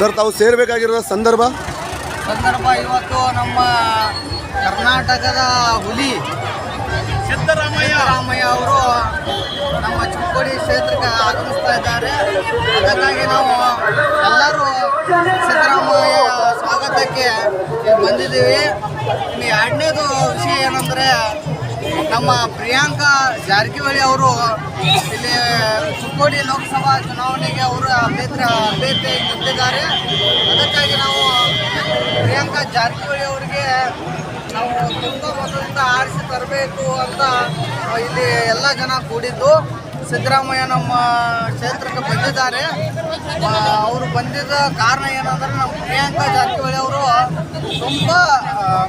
Sir, ತಾವು ಸೇರಬೇಕಾಗಿರೋ ಸಂದರ್ಭ ಇವತ್ತು ನಮ್ಮ ಕರ್ನಾಟಕದ ಹುಲಿ ಸಿದ್ದರಾಮಯ್ಯ ಅವರು ನಮ್ಮ ಚಿಕ್ಕೋಡಿ ಕ್ಷೇತ್ರಕ್ಕೆ ಆಗಮಿಸ್ತಾ ಇದ್ದಾರೆ. ಅದಕ್ಕಾಗಿ ನಾವು ಎಲ್ಲರೂ ಸಿದ್ದರಾಮಯ್ಯ ಸ್ವಾಗತಕ್ಕೆ ಬಂದಿದ್ದೀವಿ. ಇನ್ನು ಎರಡನೇದು ವಿಷಯ ಏನಂದರೆ, ನಮ್ಮ ಪ್ರಿಯಾಂಕಾ ಜಾರಕಿಹೊಳಿ ಅವರು ಇಲ್ಲಿ ಚಿಕ್ಕೋಡಿ ಲೋಕಸಭಾ ಚುನಾವಣೆಗೆ ಅವರು ಅಭ್ಯರ್ಥಿ ನಿಂತಿದ್ದಾರೆ. ಅದಕ್ಕಾಗಿ ನಾವು ಪ್ರಿಯಾಂಕಾ ಜಾರಕಿಹೊಳಿ ಅವರಿಗೆ ನಾವು ತುಂಬ ಮೊದಲಿಂದ ಆರಿಸಿ ತರಬೇಕು ಅಂತ ಇಲ್ಲಿ ಎಲ್ಲ ಜನ ಕೂಡಿದ್ದು. ಸಿದ್ದರಾಮಯ್ಯ ನಮ್ಮ ಕ್ಷೇತ್ರಕ್ಕೆ ಬಂದಿದ್ದಾರೆ. ಅವರು ಬಂದಿದ್ದ ಕಾರಣ ಏನಂದರೆ, ನಮ್ಮ ಪ್ರಿಯಾಂಕಾ ಜಾರಕಿಹೊಳಿ ಅವರು ತುಂಬ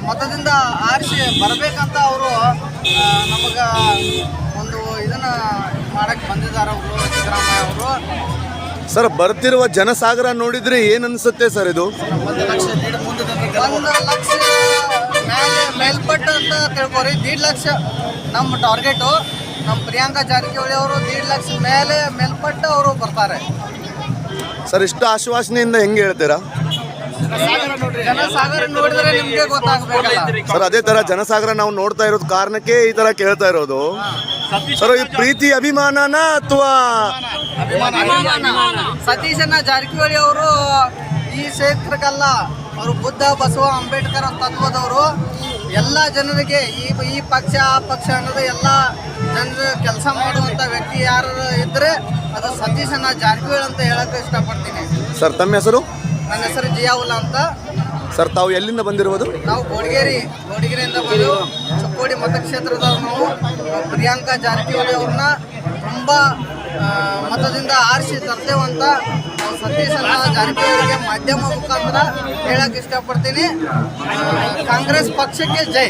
ಮತದಿಂದ ಆರಿಸಿ ಬರಬೇಕಂತ ಅವರು ನಮಗೆ ಒಂದು ಇದನ್ನು ಮಾಡೋಕ್ಕೆ ಬಂದಿದ್ದಾರೆ ಅವರು ಸಿದ್ದರಾಮಯ್ಯ ಅವರು. ಸರ್, ಬರ್ತಿರುವ ಜನಸಾಗರ ನೋಡಿದ್ರೆ ಏನು ಅನಿಸುತ್ತೆ ಸರ್? ಇದು 1 ಲಕ್ಷ ಮೇಲ್ಪಟ್ಟು ಅಂತ ತಿಳ್ಕೊರಿ. 1.5 ಲಕ್ಷ ನಮ್ಮ ಟಾರ್ಗೆಟು. ನಮ್ಮ ಪ್ರಿಯಾಂಕಾ ಜಾರಕಿಹೊಳಿ ಅವರು 1.5 ಲಕ್ಷ ಮೇಲ್ಪಟ್ಟು ಅವರು ಬರ್ತಾರೆ. ಸರ್, ಇಷ್ಟು ಆಶ್ವಾಸನೆಯಿಂದ ಹೆಂಗೆ ಹೇಳ್ತೀರಾ? ಜನಸಾಗರ ನೋಡಿದ್ರೆ ನಿಮಗೆ ಗೊತ್ತಾಗಬೇಕಲ್ಲ ಸರ್. ಅದೇ ತರ ಜನಸಾಗರ ನಾವು ನೋಡ್ತಾ ಇರೋದು ಕಾರಣಕ್ಕೆ ಈ ತರ ಕೇಳ್ತಾ ಇರೋದು. ಸರ್, ಈ ಪ್ರೀತಿ ಅಭಿಮಾನನ ಅಥವಾ ಸತೀಶಣ್ಣ ಜಾರಕಿಹೊಳಿ ಅವರು ಈ ಕ್ಷೇತ್ರಕ್ಕಲ್ಲ, ಅವರು ಬುದ್ಧ ಬಸವ ಅಂಬೇಡ್ಕರ್ ತತ್ವದವರು. ಎಲ್ಲ ಜನರಿಗೆ ಈ ಪಕ್ಷ ಆ ಪಕ್ಷ ಅನ್ನೋದು ಎಲ್ಲ ಜನರು ಕೆಲಸ ಮಾಡುವಂಥ ವ್ಯಕ್ತಿ ಯಾರು ಇದ್ದರೆ ಅದು ಸತೀಶಣ್ಣ ಜಾರಕಿಹೊಳಿ ಅಂತ ಹೇಳಕ್ಕೆ ಇಷ್ಟಪಡ್ತೀನಿ. ಸರ್, ತಮ್ಮ ಹೆಸರು? ನನ್ನ ಹೆಸರು ಜಿಯಾವುಲ್ಲಾ ಅಂತ. ಸರ್, ತಾವು ಎಲ್ಲಿಂದ ಬಂದಿರುವುದು? ನಾವು ಗೋಡಿಗೆರೆಯಿಂದ ಬಂದು ಚಿಕ್ಕೋಡಿ ಮತಕ್ಷೇತ್ರದ ನಾವು ಪ್ರಿಯಾಂಕಾ ಜಾರಕಿಹೊಳಿ ಅವ್ರನ್ನ ತುಂಬ ಮತದಿಂದ ಆರಿಸಿ ತರ್ತೇವಂತ ನಾವು ಸತೀಶಣ್ಣ ಜಾರಕಿಹೊಳಿಗೆ ಮಾಧ್ಯಮ ಮುಖಾಂತರ ಹೇಳಕ್ಕೆ ಇಷ್ಟಪಡ್ತೀನಿ. ಕಾಂಗ್ರೆಸ್ ಪಕ್ಷಕ್ಕೆ ಜೈ.